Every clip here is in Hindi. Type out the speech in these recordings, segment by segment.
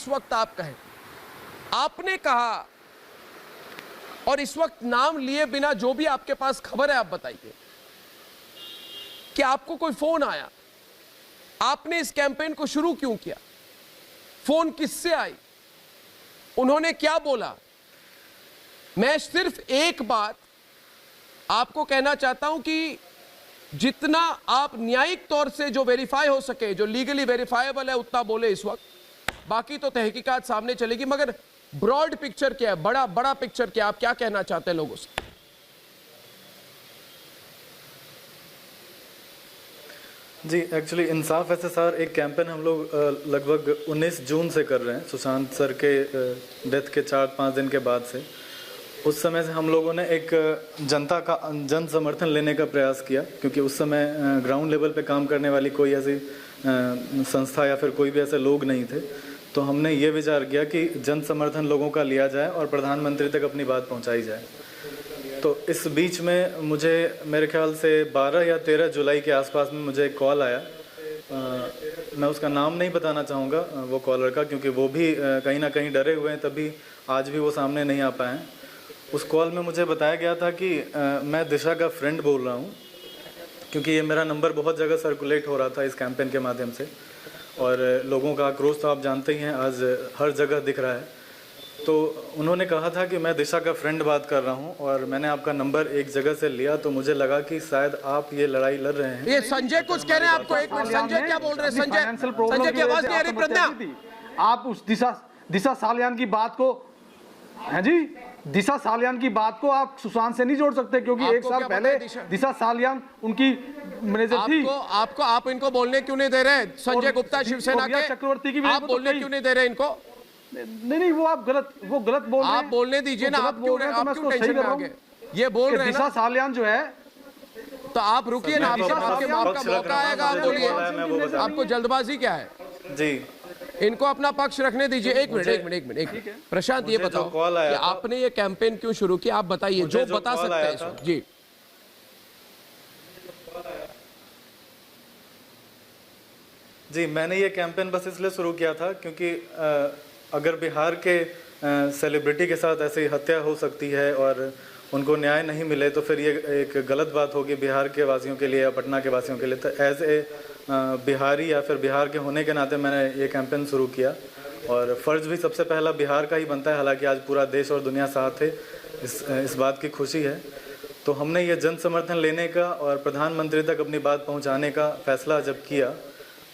इस वक्त आप कहें, आपने कहा और इस वक्त नाम लिए बिना जो भी आपके पास खबर है आप बताइए कि आपको कोई फोन आया, आपने इस कैंपेन को शुरू क्यों किया, फोन किससे आई, उन्होंने क्या बोला। मैं सिर्फ एक बात आपको कहना चाहता हूं कि जितना आप न्यायिक तौर से जो वेरीफाई हो सके, जो लीगली वेरीफाएबल है, उतना बोले इस वक्त। बाकी तो तहकीकात सामने चलेगी, मगर ब्रॉड पिक्चर क्या है, बड़ा पिक्चर क्या, आप क्या कहना चाहते हैं लोगों से? जी, एक्चुअली इंसाफ एसएसआर एक कैंपेन हम लोग लगभग 19 जून से कर रहे हैं, सुशांत सर के डेथ के 4-5 दिन के बाद से। उस समय से हम लोगों ने एक जनता का जन समर्थन लेने का प्रयास किया, क्योंकि उस समय ग्राउंड लेवल पे काम करने वाली कोई ऐसी संस्था या फिर कोई भी ऐसे लोग नहीं थे। तो हमने ये विचार किया कि जन समर्थन लोगों का लिया जाए और प्रधानमंत्री तक अपनी बात पहुंचाई जाए। तो इस बीच में मुझे मेरे ख्याल से 12 या 13 जुलाई के आसपास में मुझे एक कॉल आया। मैं उसका नाम नहीं बताना चाहूँगा वो कॉलर का, क्योंकि वो भी कहीं ना कहीं डरे हुए हैं, तभी आज भी वो सामने नहीं आ पाए हैं। उस कॉल में मुझे बताया गया था कि मैं दिशा का फ्रेंड बोल रहा हूँ, क्योंकि ये मेरा नंबर बहुत जगह सर्कुलेट हो रहा था इस कैंपेन के माध्यम से, और लोगों का आक्रोश तो आप जानते ही हैं, आज हर जगह दिख रहा है। तो उन्होंने कहा था कि मैं दिशा का फ्रेंड बात कर रहा हूं और मैंने आपका नंबर एक जगह से लिया, तो मुझे लगा कि शायद आप ये लड़ाई लड़ रहे हैं। ये संजय कुछ कह रहे हैं आपको, एक मिनट, संजय क्या बोल रहे हैं? संजय की आवाज नहीं आ रही। प्रज्ञा, आप उस दिशा सालियान की बात को, है जी, दिशा सालियान की बात को आप सुशांत से नहीं जोड़ सकते, क्योंकि एक साल पहले दिशा सालियान उनकी मैनेजर थी। आप इनको बोलने क्यों नहीं दे रहे? संजय गुप्ता शिवसेना के चक्रवर्ती की आप बोलने क्यों नहीं दे रहे इनको? नहीं, वो गलत बोल रहे हैं। आप बोलने दीजिए ना, आप क्यों टेंशन में आ गए? ये बोल रहे हैं दिशा सालियान जो है, तो आप रुकिए ना, आपके बाप का मौका आएगा, आप बोलिए। आपको जल्दबाजी क्या है? जी, इनको अपना पक्ष रखने दीजिए। एक मिनट प्रशांत, ये बताओ कि आपने ये कैंपेन क्यों शुरू किया, आप बताइए, जो बता सकते हैं इसमें। जी जी, मैंने ये कैंपेन बस इसलिए शुरू किया था क्योंकि अगर बिहार के सेलिब्रिटी के साथ ऐसी हत्या हो सकती है और उनको न्याय नहीं मिले, तो फिर ये एक गलत बात होगी बिहार के वासियों के लिए या पटना के वासियों के लिए। तो एज ए बिहारी या फिर बिहार के होने के नाते मैंने ये कैंपेन शुरू किया, और फ़र्ज़ भी सबसे पहला बिहार का ही बनता है। हालांकि आज पूरा देश और दुनिया साथ है, इस बात की खुशी है। तो हमने ये जन समर्थन लेने का और प्रधानमंत्री तक अपनी बात पहुँचाने का फैसला जब किया,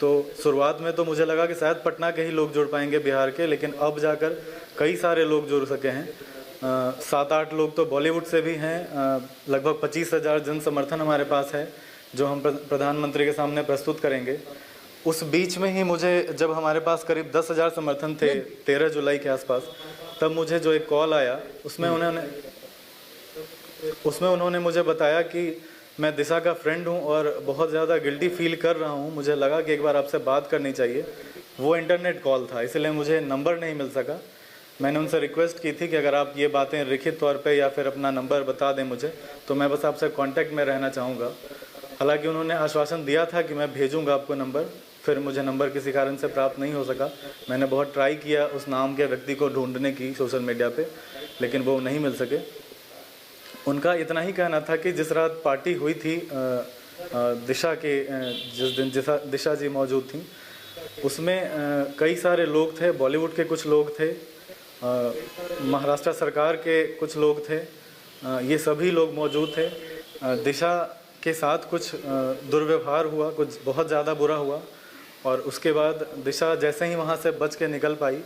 तो शुरुआत में तो मुझे लगा कि शायद पटना के ही लोग जुड़ पाएंगे बिहार के, लेकिन अब जाकर कई सारे लोग जुड़ सके हैं। 7-8 लोग तो बॉलीवुड से भी हैं। लगभग 25,000 जन समर्थन हमारे पास है, जो हम प्रधानमंत्री के सामने प्रस्तुत करेंगे। उस बीच में ही मुझे, जब हमारे पास करीब 10,000 समर्थन थे 13 जुलाई के आसपास, तब मुझे जो एक कॉल आया, उसमें उन्होंने मुझे बताया कि मैं दिशा का फ्रेंड हूं और बहुत ज़्यादा गिल्टी फील कर रहा हूं, मुझे लगा कि एक बार आपसे बात करनी चाहिए। वो इंटरनेट कॉल था, इसलिए मुझे नंबर नहीं मिल सका। मैंने उनसे रिक्वेस्ट की थी कि अगर आप ये बातें लिखित तौर पे या फिर अपना नंबर बता दें मुझे, तो मैं बस आपसे कांटेक्ट में रहना चाहूँगा। हालांकि उन्होंने आश्वासन दिया था कि मैं भेजूँगा आपको नंबर, फिर मुझे नंबर किसी कारण से प्राप्त नहीं हो सका। मैंने बहुत ट्राई किया उस नाम के व्यक्ति को ढूंढने की सोशल मीडिया पर, लेकिन वो नहीं मिल सके। उनका इतना ही कहना था कि जिस रात पार्टी हुई थी दिशा के, जिस दिन दिशा जी मौजूद थी, उसमें कई सारे लोग थे, बॉलीवुड के कुछ लोग थे, महाराष्ट्र सरकार के कुछ लोग थे, ये सभी लोग मौजूद थे। दिशा के साथ कुछ दुर्व्यवहार हुआ, कुछ बहुत ज़्यादा बुरा हुआ, और उसके बाद दिशा जैसे ही वहाँ से बच के निकल पाई,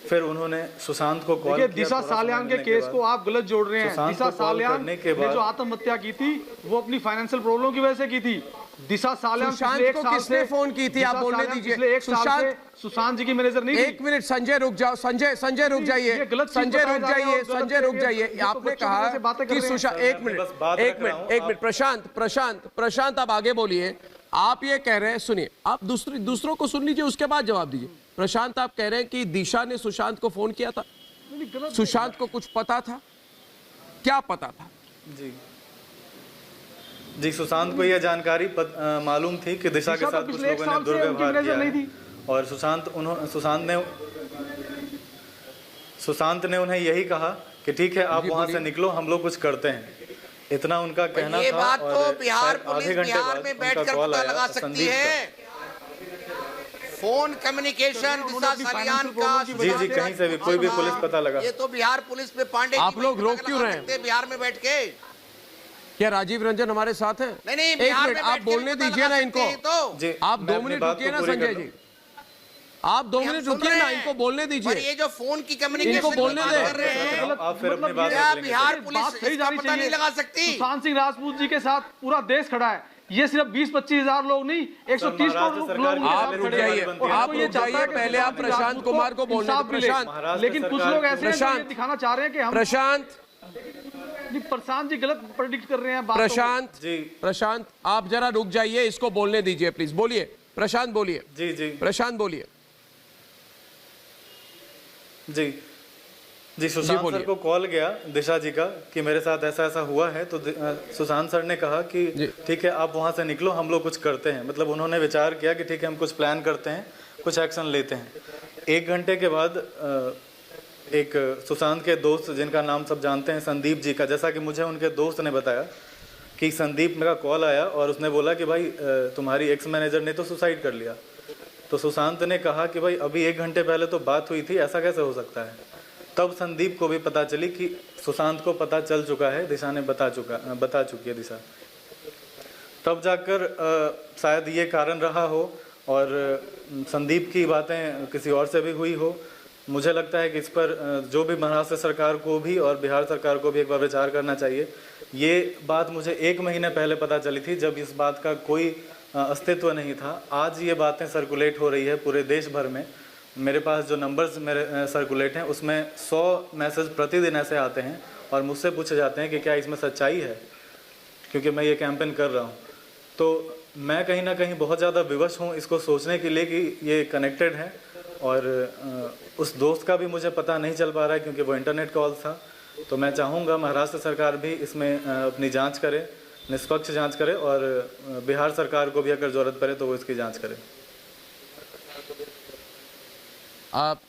फिर उन्होंने सुशांत को कॉल किया। दिशा सालियान के केस को आप गलत जोड़ रहे हैं। दिशा सालियान ने जो आत्महत्या की थी, वो अपनी फाइनेंशियल प्रॉब्लम की वजह से की थी। दिशा सालियान को किसने फोन की थी, आप बोलने दीजिए। सुशांत जी की मैनेजर नहीं। एक मिनट, संजय रुक जाओ, संजय रुक जाइए, संजय रुक जाइए। आपने कहा कि सुशांत, एक मिनट प्रशांत आप आगे बोलिए। आप ये कह रहे हैं, सुनिए, आप दूसरों को सुन लीजिए, उसके बाद जवाब दीजिए। प्रशांत, आप कह रहे हैं कि दिशा ने सुशांत को फोन किया था, सुशांत को कुछ पता था, क्या पता था? जी, सुशांत को यह जानकारी मालूम थी कि दिशा के साथ कुछ लोगों ने दुर्व्यवहार किया है, और सुशांत ने उन्हें यही कहा कि ठीक है आप वहां से निकलो, हम लोग कुछ करते हैं। इतना उनका कहना था। ये बात तो और बिहार आधे पुलिस घंटे बिहार बाद में उनका बैठकर कॉल पता आया लगा सकती संदीप है। फोन कम्युनिकेशन दिशा सालियान का जी कहीं से भी कोई भी पुलिस पता लगा। ये तो बिहार पुलिस में पांडे आप लोग रोक क्यों रहे हैं? बिहार में बैठ के क्या राजीव रंजन हमारे साथ हैं? नहीं, एक बिहार मिनट, में आप बैठ के बोलने पता दीजिए लगा ना सकते इनको। हैं तो। जी आप 2 मैं अपनी मिनट बात रुकिए को ना पूरी कर संजय लूं। जी, आप 2 हम मिनट सुन रुकिए रहे ना, हैं। इनको बोलने पर दीजिए। ये जो फोन की कम्युनिकेशन इनको बोलने की दे। बात कर रहे हैं, आप फिर अपनी बात क्या बोलेंगे। बिहार पुलिस बात सही इसका जानी पता नहीं चाहिए। लगा सकती? सुशांत सिंह राजपूत जी के साथ पूरा देश खड़ा है। ये सिर्फ 20-25 हजार लोग नहीं, 130 महाराष्ट्र करोड़ सरकार लोग की आप खड़े रुक हैं। जाइए, और आप हमको ये रुक चाहता जाइए, है कि पहले आप सुशांत सिंह प्रशांत राजपूत कुमार को बोलने दो। इंसाफ मिले। प्रशांत, लेकिन कुछ लोग ऐसे हैं जो ये प्रशांत, दिखाना चाह रहे हैं कि हम प्रशांत जी गलत प्रेडिक्ट कर रहे हैं बातों को। जी प्रशांत आप जरा रुक जाइए, इसको बोलने दीजिए प्लीज। बोलिए प्रशांत, बोलिए। जी प्रशांत बोलिए। जी सुशांत सर को कॉल गया दिशा जी का कि मेरे साथ ऐसा ऐसा हुआ है, तो सुशांत सर ने कहा कि ठीक है आप वहां से निकलो, हम लोग कुछ करते हैं। मतलब उन्होंने विचार किया कि ठीक है हम कुछ प्लान करते हैं, कुछ एक्शन लेते हैं। 1 घंटे के बाद एक सुशांत के दोस्त जिनका नाम सब जानते हैं, संदीप जी का, जैसा कि मुझे उनके दोस्त ने बताया कि संदीप मेरा कॉल आया और उसने बोला कि भाई तुम्हारी एक्स मैनेजर ने तो सुसाइड कर लिया। तो सुशांत ने कहा कि भाई अभी 1 घंटे पहले तो बात हुई थी, ऐसा कैसे हो सकता है। तब संदीप को भी पता चली कि सुशांत को पता चल चुका है, दिशा ने बता चुकी है दिशा। तब जाकर शायद ये कारण रहा हो और संदीप की बातें किसी और से भी हुई हो। मुझे लगता है कि इस पर जो भी महाराष्ट्र सरकार को भी और बिहार सरकार को भी एक बार विचार करना चाहिए। ये बात मुझे 1 महीने पहले पता चली थी, जब इस बात का कोई अस्तित्व नहीं था। आज ये बातें सर्कुलेट हो रही है पूरे देश भर में। मेरे पास जो नंबर्स मेरे सर्कुलेट हैं उसमें 100 मैसेज प्रतिदिन ऐसे आते हैं और मुझसे पूछे जाते हैं कि क्या इसमें सच्चाई है, क्योंकि मैं ये कैंपेन कर रहा हूँ। तो मैं कहीं ना कहीं बहुत ज़्यादा विवश हूँ इसको सोचने के लिए कि ये कनेक्टेड है। और उस दोस्त का भी मुझे पता नहीं चल पा रहा है क्योंकि वो इंटरनेट कॉल था। तो मैं चाहूँगा महाराष्ट्र सरकार भी इसमें अपनी जांच करे, निष्पक्ष जांच करे, और बिहार सरकार को भी अगर ज़रूरत पड़े तो वो इसकी जांच करे।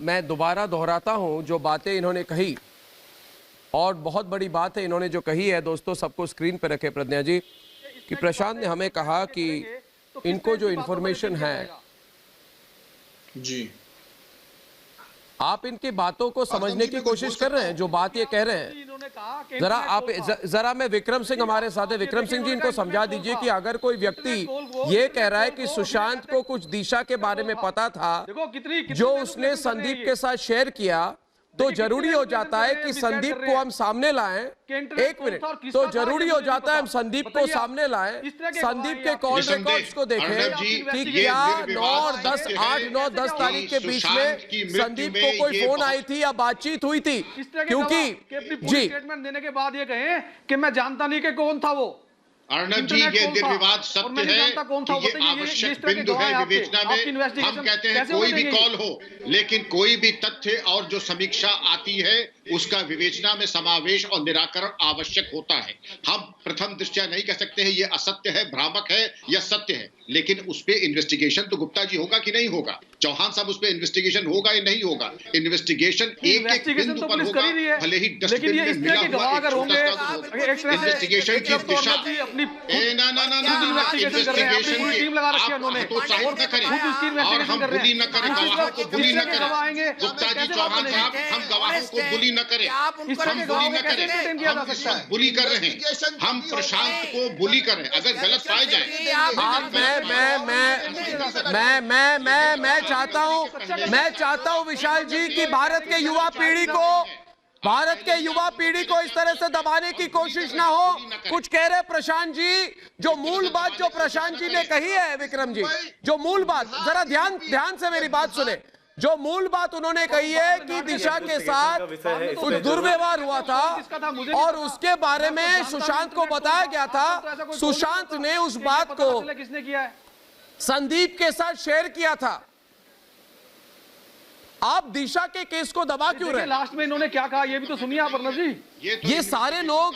मैं दोबारा दोहराता हूं जो बातें इन्होंने कही, और बहुत बड़ी बात है इन्होंने जो कही है। दोस्तों सबको स्क्रीन पे रखे प्रज्ञा जी, कि प्रशांत ने हमें कहा कि इनको जो इन्फॉर्मेशन है, जी आप इनकी बातों को समझने की कोशिश कर रहे हैं। जो बात ये कह रहे हैं, जरा मैं विक्रम सिंह हमारे साथ है, विक्रम सिंह जी इनको समझा दीजिए कि अगर कोई व्यक्ति ये कह रहा है कि सुशांत को कुछ दिशा के बारे में पता था जो उसने संदीप के साथ शेयर किया, तो जरूरी हो जाता है कि संदीप को हम सामने लाएं। 1 मिनट, तो जरूरी हो जाता है हम संदीप को सामने लाएं, संदीप के कॉल रिकॉर्ड्स को देखें कि क्या 9 और 10 8 9 10 तारीख के बीच में संदीप को कोई फोन आई थी या बातचीत हुई थी। क्योंकि जी स्टेटमेंट देने के बाद ये कहें कि मैं जानता नहीं कि कौन था वो। अर्णव जी, ये निर्विवाद सत्य है कि ये आवश्यक बिंदु है विवेचना में। हम कहते हैं कोई भी कॉल हो, लेकिन कोई भी तथ्य और जो समीक्षा आती है उसका विवेचना में समावेश और निराकरण आवश्यक होता है। हम प्रथम दृष्टया नहीं कह सकते हैं ये असत्य है, भ्रामक है या सत्य है, लेकिन उस पर इन्वेस्टिगेशन तो गुप्ता जी होगा कि नहीं होगा, चौहान साहब उस पर इन्वेस्टिगेशन होगा या नहीं होगा। इन्वेस्टिगेशन एक बिंदु पर होगा, भले ही डस्टबिन में मिला हुआ इन्वेस्टिगेशन की दिशा इन्वेस्टिगेशन प्रोत्साहित न करें और हम बुली न करें, गवाहों को बुली न करें। गुप्ता जी, चौहान साहब, हम गवाहों को बुली न करें, हम बुली न करें। हम किसको बुली कर रहे हैं? हम प्रशांत को बुली कर रहे हैं। अगर गलत पाए जाए, मैं चाहता हूं विशाल जी कि भारत के युवा पीढ़ी को इस तरह से दबाने की कोशिश ना हो। कुछ कह रहे प्रशांत जी, जो मूल बात जो प्रशांत जी ने कही है, विक्रम जी, जो मूल बात, जरा ध्यान से मेरी बात सुने। जो मूल बात उन्होंने कही है कि दिशा के साथ कुछ दुर्व्यवहार हुआ था और उसके बारे में सुशांत को बताया गया था। सुशांत ने उस बात को संदीप के साथ शेयर किया था। आप दिशा के केस को दबा क्यों रहे? लास्ट में इन्होंने क्या कहा ये भी तो सुनिए आप अर्नब जी। ये सारे लोग,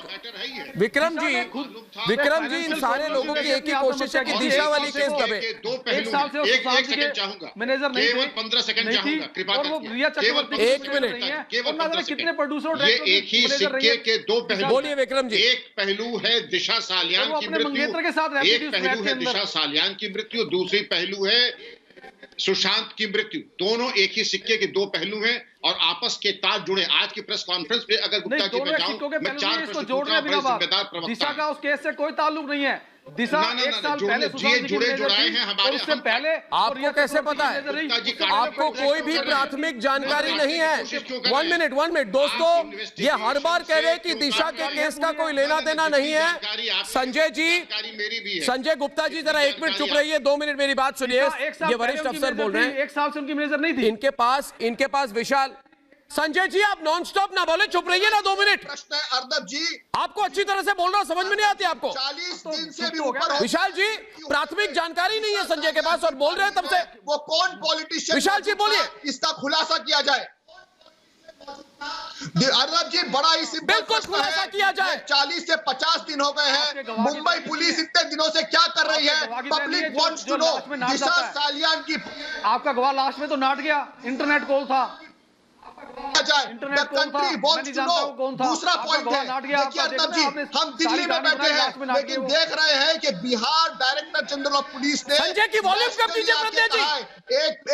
विक्रम जी, इन सारे लोगों की एक ही कोशिश है कि दिशा वाली केस दबे। एक साल से एक सेकंड चाहूंगा, मैनेजर नहीं केवल 15 सेकंड चाहूंगा, कृपा करके एक मिनट, केवल 15 कितने प्रोड्यूसर, ये एक ही सिक्के के दो पहलू। बोलिए विक्रम जी। एक पहलू है दिशा सालियान की मृत्यु, एक पहलू है दिशा सालियान की मृत्यु, दूसरी पहलू है सुशांत की मृत्यु। दोनों एक ही सिक्के के दो पहलू हैं और आपस के तार जुड़े। आज की प्रेस कॉन्फ्रेंस पे अगर गुप्ता जी में जाऊं, मैं 4 प्रश्न पूछूंगा, बड़े जिम्मेदार प्रवक्ता। दिशा का उस केस से कोई ताल्लुक नहीं है। दिशा एक साल पहले जुड़ाए हैं हमारे, उससे पहले आपको कैसे पता है? आपको कोई भी प्राथमिक जानकारी नहीं है। 1 मिनट दोस्तों, ये हर बार कह रहे हैं कि दिशा के केस का कोई लेना देना नहीं है। संजय जी, संजय गुप्ता जी जरा 1 मिनट चुप रहिए, 2 मिनट मेरी बात सुनिए। ये वरिष्ठ अफसर बोल रहे हैं। 1 साल से उनकी मैनेजर नहीं थी। इनके पास विशाल। संजय जी आप नॉन स्टॉप ना बोले, चुप रहिए ना 2 मिनट। प्रश्न है अर्नब जी, आपको अच्छी तरह से बोलना समझ में नहीं आती आपको? 40 दिन से भी ऊपर हो। विशाल जी, प्राथमिक जानकारी नहीं है संजय के पास और बोल रहे हैं तब से। वो कौन पॉलिटिशियन? विशाल जी बोलिए, इसका खुलासा किया जाए। अर्नब जी बड़ा ही सिंपल बिल्कुल खुलासा किया जाए। 40 से 50 दिन हो गए हैं, मुंबई पुलिस इतने दिनों से क्या कर रही है? Public wants to know. Disha Salian की आपका गवाह लास्ट में तो नाट गया, इंटरनेट कॉल था। Country wants to know. दूसरा पॉइंट है, देखिए अर्नब जी, हम दिल्ली में बैठे हैं लेकिन देख रहे हैं कि Bihar director general of police ने संजय की वॉल्यूम कम कीजिए प्रत्यय जी।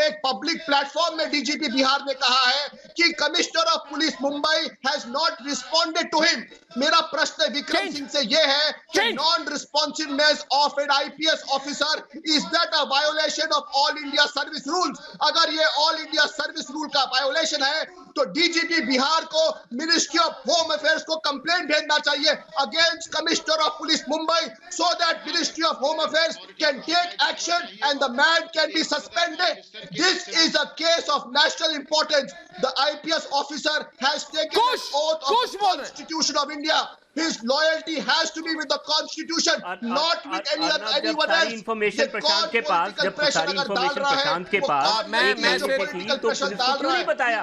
एक पब्लिक प्लेटफॉर्म में डीजीपी बिहार ने कहा है कि commissioner of police Mumbai has not responded to him. मेरा प्रश्न विक्रम सिंह से यह है कि non responsiveness of an IPS officer, is that a violation of all India service rules? अगर ये ऑल इंडिया सर्विस रूल का वायोलेशन है तो डीजीपी बिहार को मिनिस्ट्री ऑफ होम अफेयर्स को कंप्लेंट भेजना चाहिए against commissioner of police Mumbai, so that ministry of home affairs can take action and the man can be suspended. This is a case of national importance. The IPS officer has taken an oath of the Constitution of India. His loyalty has to be with the Constitution, not with anyone else. Information Prashant के पास, जब सारी इन्फॉर्मेशन प्रशांत के पास मैं तो पुलिस को क्यों नहीं बताया?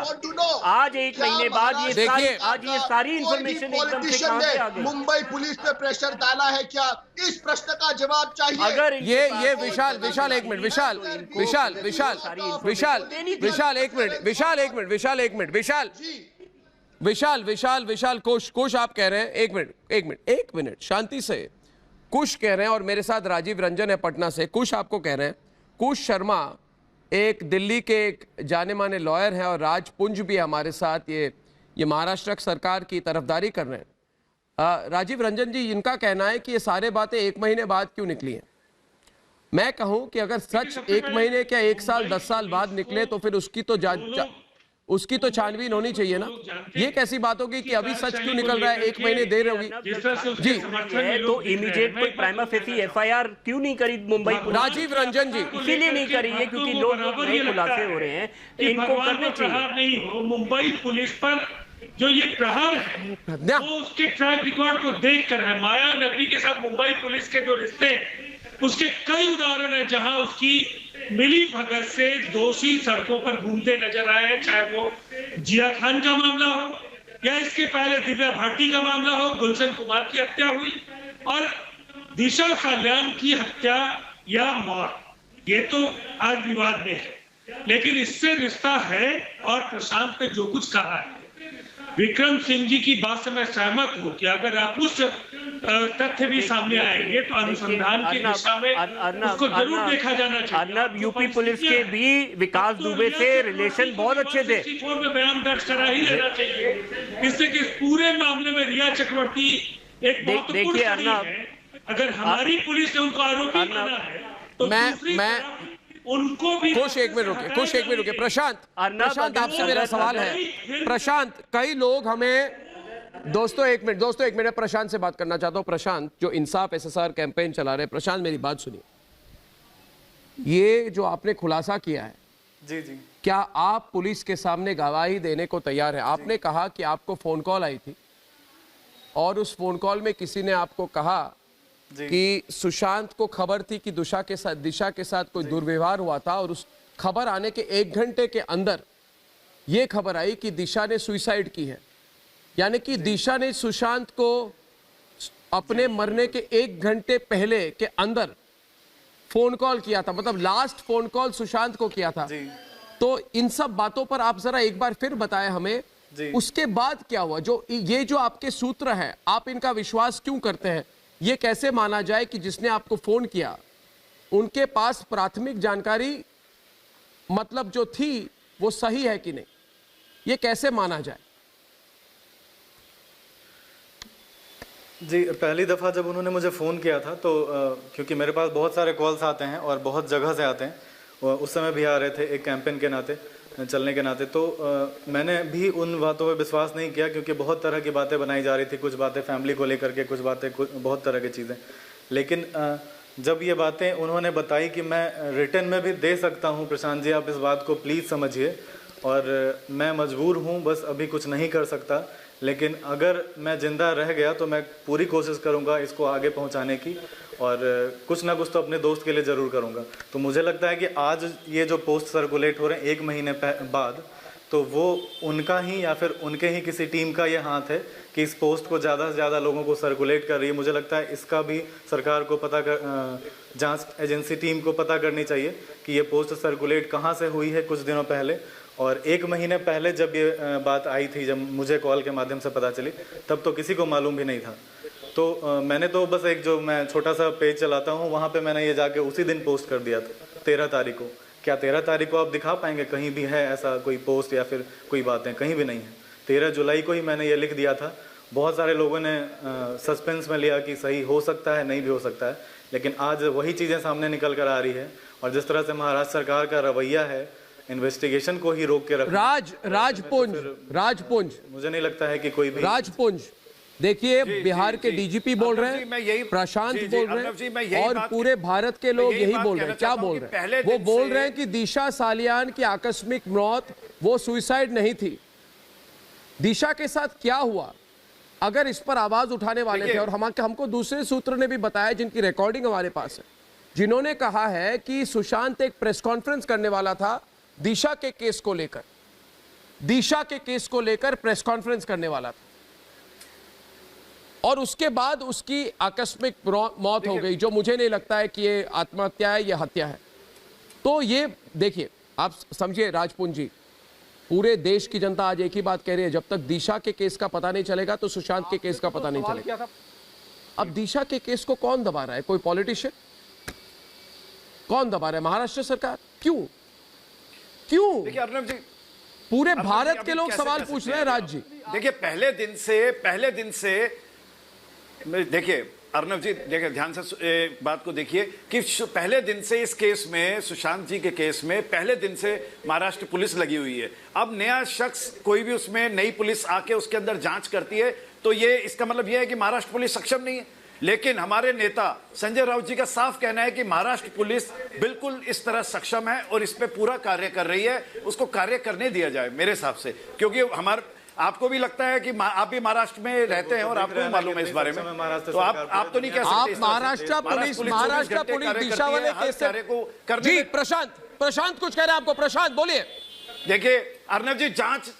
आज 1 महीने बाद ये सारी इन्फॉर्मेशन एकदम से कहां से आ गई? मुंबई पुलिस पे प्रेशर डाला है क्या? इस प्रश्न का जवाब चाहिए। अगर ये विशाल 1 मिनट, विशाल कुश आप कह रहे हैं, एक मिनट शांति से। कुश कह रहे हैं और मेरे साथ राजीव रंजन है पटना से। कुश आपको कह रहे हैं, कुश शर्मा एक दिल्ली के एक जाने माने लॉयर हैं और राज पुंज भी हमारे साथ ये महाराष्ट्र सरकार की तरफदारी कर रहे हैं। राजीव रंजन जी, इनका कहना है कि ये सारे बातें 1 महीने बाद क्यों निकली हैं। मैं कहूं कि अगर सच 1 महीने क्या 1 साल 10 साल बाद निकले तो फिर उसकी तो छानबीन होनी चाहिए ना। ये कैसी बात होगी कि अभी सच क्यों निकल रहा है, 1 महीने देर होगी? जी तो इमीडिएट कोई प्राइमा फेसी एफआईआर क्यों नहीं करी मुंबई पुलिस? राजीव रंजन जी, इसीलिए नहीं करी है क्योंकि लोग नए खुलासे हो रहे हैं, इनको करने चाहिए। नहीं हो मुंबई पुलिस पर जो ये प्रहार है वो उसके ट्रैक रिकॉर्ड को देखकर है। माया नगरी के साथ मुंबई पुलिस के जो रिश्ते, उसके कई उदाहरण है जहां उसकी मिली भगत से दोषी सड़कों पर घूमते नजर आए, चाहे वो जिया खान का मामला हो या इसके पहले दिव्या भारती का मामला हो, गुलशन कुमार की हत्या हुई और दिशा सालियान की हत्या या मौत, ये तो आज विवाद में है। लेकिन इससे रिश्ता है और प्रशांत ने जो कुछ कहा है, विक्रम सिंह जी की बात से मैं सहमत हूँ कि अगर आप उस तथ्य भी सामने आएंगे तो अनुसंधान की दिशा में उसको जरूर देखा जाना चाहिए। अर्नब, यूपी पुलिस के भी विकास दुबे से रिलेशन बहुत अच्छे थे। में बयान दर्ज करा ही लेना चाहिए, इससे कि पूरे मामले में रिया चक्रवर्ती एक देखिए अर्नब, अगर हमारी पुलिस ने उनको आरोपी माना है तो मैं उनको भी कुछ एक मिनट रुके प्रशांत आपसे मेरा सवाल है। प्रशांत, कई लोग हमें दोस्तों एक मिनट प्रशांत से बात करना चाहता हूं। प्रशांत, जो इंसाफ एसएसआर कैंपेन चला रहे हैं, प्रशांत मेरी बात सुनिए। ये जो आपने खुलासा किया है, जी क्या आप पुलिस के सामने गवाही देने को तैयार है? आपने कहा कि आपको फोन कॉल आई थी और उस फोन कॉल में किसी ने आपको कहा कि सुशांत को खबर थी कि दिशा के साथ कोई दुर्व्यवहार हुआ था और उस खबर आने के 1 घंटे के अंदर ये खबर आई कि दिशा ने सुसाइड की है, यानी कि दिशा ने सुशांत को अपने मरने के 1 घंटे पहले के अंदर फोन कॉल किया था, मतलब लास्ट फोन कॉल सुशांत को किया था। तो इन सब बातों पर आप जरा एक बार फिर बताएं हमें, उसके बाद क्या हुआ? जो आपके सूत्र हैं, आप इनका विश्वास क्यों करते हैं? ये कैसे माना जाए कि जिसने आपको फोन किया उनके पास प्राथमिक जानकारी मतलब जो थी वो सही है कि नहीं, ये कैसे माना जाए? जी, पहली दफ़ा जब उन्होंने मुझे फ़ोन किया था तो क्योंकि मेरे पास बहुत सारे कॉल्स आते हैं और बहुत जगह से आते हैं, उस समय भी आ रहे थे एक कैंपेन के नाते, चलने के नाते, तो मैंने भी उन बातों पे विश्वास नहीं किया क्योंकि बहुत तरह की बातें बनाई जा रही थी, कुछ बातें फैमिली को लेकर के, कुछ बातें बहुत तरह की चीज़ें। लेकिन जब ये बातें उन्होंने बताई कि मैं रिटर्न में भी दे सकता हूँ, प्रशांत जी आप इस बात को प्लीज़ समझिए, और मैं मजबूर हूँ, बस अभी कुछ नहीं कर सकता, लेकिन अगर मैं ज़िंदा रह गया तो मैं पूरी कोशिश करूँगा इसको आगे पहुँचाने की, और कुछ ना कुछ तो अपने दोस्त के लिए ज़रूर करूँगा। तो मुझे लगता है कि आज ये जो पोस्ट सर्कुलेट हो रहे हैं 1 महीने बाद, तो वो उनका ही या फिर उनके ही किसी टीम का ये हाथ है कि इस पोस्ट को ज़्यादा से ज़्यादा लोगों को सर्कुलेट कर रही है। मुझे लगता है इसका भी सरकार को पता कर, जांच एजेंसी टीम को पता करनी चाहिए कि ये पोस्ट सर्कुलेट कहाँ से हुई है कुछ दिनों पहले। और 1 महीने पहले जब ये बात आई थी, जब मुझे कॉल के माध्यम से पता चली, तब तो किसी को मालूम भी नहीं था। तो मैंने तो बस एक जो मैं छोटा सा पेज चलाता हूँ, वहाँ पे मैंने ये जाके उसी दिन पोस्ट कर दिया था 13 तारीख को। क्या 13 तारीख को आप दिखा पाएंगे कहीं भी है ऐसा कोई पोस्ट या फिर कोई बातें? कहीं भी नहीं है। 13 जुलाई को ही मैंने ये लिख दिया था। बहुत सारे लोगों ने सस्पेंस में लिया कि सही हो सकता है, नहीं भी हो सकता है, लेकिन आज वही चीज़ें सामने निकल कर आ रही है। और जिस तरह से महाराष्ट्र सरकार का रवैया है, इन्वेस्टिगेशन को ही रोक के रख राजपुंज मुझे नहीं लगता है कि कोई भी राजपुंज, देखिए बिहार के डीजीपी बोल रहे हैं, प्रशांत बोल रहे हैं, और पूरे भारत के लोग यही बोल रहे हैं। क्या बोल रहे हैं? वो बोल रहे हैं कि दिशा सालियान की आकस्मिक मौत वो सुसाइड नहीं थी। दिशा के साथ क्या हुआ? अगर इस पर आवाज उठाने वाले थे, और हमको दूसरे सूत्र ने भी बताया जिनकी रिकॉर्डिंग हमारे पास है, जिन्होंने कहा है कि सुशांत एक प्रेस कॉन्फ्रेंस करने वाला था दिशा के केस को लेकर, प्रेस कॉन्फ्रेंस करने वाला था, और उसके बाद उसकी आकस्मिक मौत हो गई, जो मुझे नहीं लगता है कि ये आत्महत्या है, ये हत्या है। तो ये देखिए, आप समझिए राजपुंज जी, पूरे देश की जनता आज एक ही बात कह रही है, जब तक दिशा के केस का पता नहीं चलेगा तो सुशांत के केस का पता नहीं चलेगा। अब दिशा के केस को कौन दबा रहा है? कोई पॉलिटिशियन? कौन दबा रहा है? महाराष्ट्र सरकार। क्यों? देखिए अर्नब जी, पूरे भारत के लोग सवाल पूछ रहे हैं। राज जी देखिए, पहले दिन से देखिए अर्नब जी, देखिए ध्यान से बात को देखिए कि पहले दिन से इस केस में, सुशांत जी के केस में पहले दिन से महाराष्ट्र पुलिस लगी हुई है। अब नया शख्स कोई भी उसमें नई पुलिस आके उसके अंदर जांच करती है तो ये इसका मतलब ये है कि महाराष्ट्र पुलिस सक्षम नहीं है। लेकिन हमारे नेता संजय राउत जी का साफ कहना है कि महाराष्ट्र पुलिस बिल्कुल इस तरह सक्षम है और इस पे पूरा कार्य कर रही है। उसको कार्य करने दिया जाए मेरे हिसाब से, क्योंकि आपको भी लगता है कि आप भी महाराष्ट्र में रहते हैं और आपको भी मालूम है इस बारे में, तो आप तो नहीं कह सकते। आप महाराष्ट्र पुलिस दिशा वाले केस को करने। जी प्रशांत कुछ कह रहे हैं आपको। प्रशांत बोलिए। देखिए अर्नब जी, जांच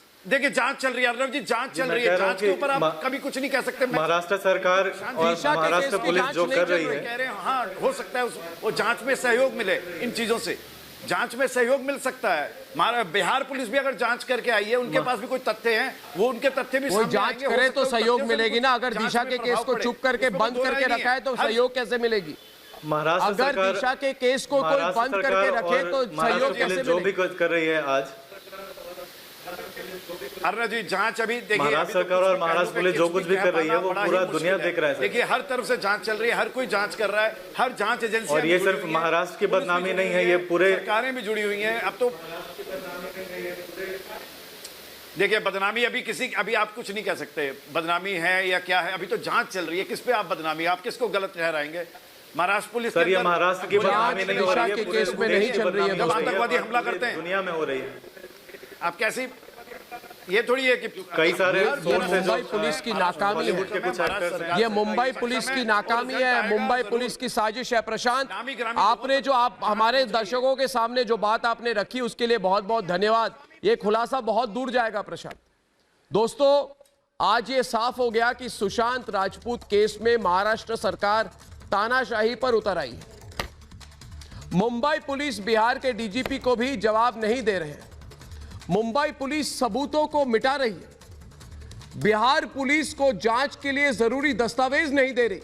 चल रही है। अर्नब जी जांच चल रही है, जांच के ऊपर आप कभी कुछ नहीं कह सकते। महाराष्ट्र सरकार और महाराष्ट्र पुलिस जो कर रही है, कह रहे हैं हाँ हो सकता है वो जांच में सहयोग मिले, इन चीजों से जांच में सहयोग मिल सकता है। बिहार पुलिस भी अगर जांच करके आई है, उनके पास भी कोई तथ्य हैं, वो उनके तथ्य भी सामने जांच करे तो सहयोग मिलेगी ना। अगर दिशा के केस को चुप करके बंद करके रखा है तो सहयोग कैसे मिलेगी? अगर दिशा के केस को कोई बंद करके रखे तो सहयोग कैसे मिलेगी? जो भी कर रही है आज अर्नब जी, जांच अभी देखिए, महाराष्ट्र सरकार और महाराष्ट्र पुलिस जो कुछ भी कर रही है वो पूरा दुनिया देख रहा है। देखिए हर तरफ से जांच चल रही है, हर कोई जांच कर रहा है, हर जांच एजेंसी। और ये सिर्फ महाराष्ट्र की बदनामी नहीं है, ये पूरे सरकारें भी जुड़ी हुई हैं। अब तो देखिए बदनामी अभी आप कुछ नहीं कह सकते बदनामी है या क्या है, अभी तो जांच चल रही है। किस पे आप बदनामी, आप किसको गलत ठहराएंगे? महाराष्ट्र पुलिस सर, ये महाराष्ट्र की बदनामी नहीं हो रही है, केस में नहीं चल रही है। जब आतंकवादी हमला करते हैं दुनिया में हो रही है। आप कैसी, ये थोड़ी है कि कई सारे मुंबई पुलिस की नाकामी है, ये मुंबई पुलिस की नाकामी है, मुंबई पुलिस की साजिश है। प्रशांत, आपने जो आप हमारे दर्शकों के सामने जो बात आपने रखी उसके लिए बहुत बहुत धन्यवाद। यह खुलासा बहुत दूर जाएगा प्रशांत। दोस्तों, आज ये साफ हो गया कि सुशांत राजपूत केस में महाराष्ट्र सरकार तानाशाही पर उतर आई है। मुंबई पुलिस बिहार के डीजीपी को भी जवाब नहीं दे रहे हैं। मुंबई पुलिस सबूतों को मिटा रही है। बिहार पुलिस को जांच के लिए जरूरी दस्तावेज नहीं दे रही।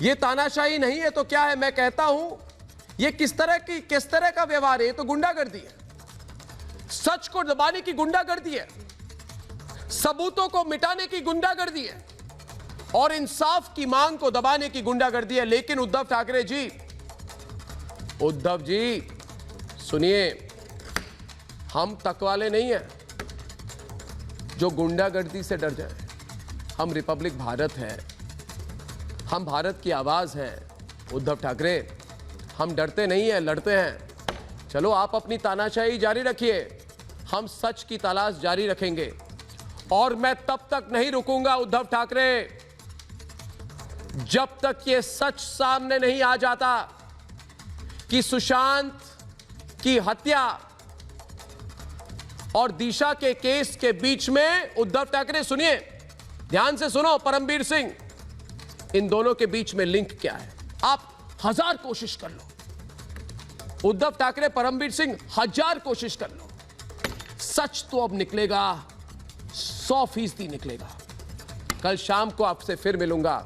यह तानाशाही नहीं है तो क्या है? मैं कहता हूं यह किस तरह का व्यवहार है? ये तो गुंडागर्दी है, सच को दबाने की गुंडागर्दी है, सबूतों को मिटाने की गुंडागर्दी है और इंसाफ की मांग को दबाने की गुंडागर्दी है। लेकिन उद्धव ठाकरे जी, उद्धव जी सुनिए, हम तक वाले नहीं हैं जो गुंडागर्दी से डर जाए। हम रिपब्लिक भारत है, हम भारत की आवाज है। उद्धव ठाकरे, हम डरते नहीं हैं, लड़ते हैं। चलो आप अपनी तानाशाही जारी रखिए, हम सच की तलाश जारी रखेंगे और मैं तब तक नहीं रुकूंगा उद्धव ठाकरे जब तक यह सच सामने नहीं आ जाता कि सुशांत की हत्या और दिशा के केस के बीच में, उद्धव ठाकरे सुनिए, ध्यान से सुनो, परमबीर सिंह, इन दोनों के बीच में लिंक क्या है? आप 1000 कोशिश कर लो, उद्धव ठाकरे, परमबीर सिंह, 1000 कोशिश कर लो, सच तो अब निकलेगा, 100% निकलेगा। कल शाम को आपसे फिर मिलूंगा।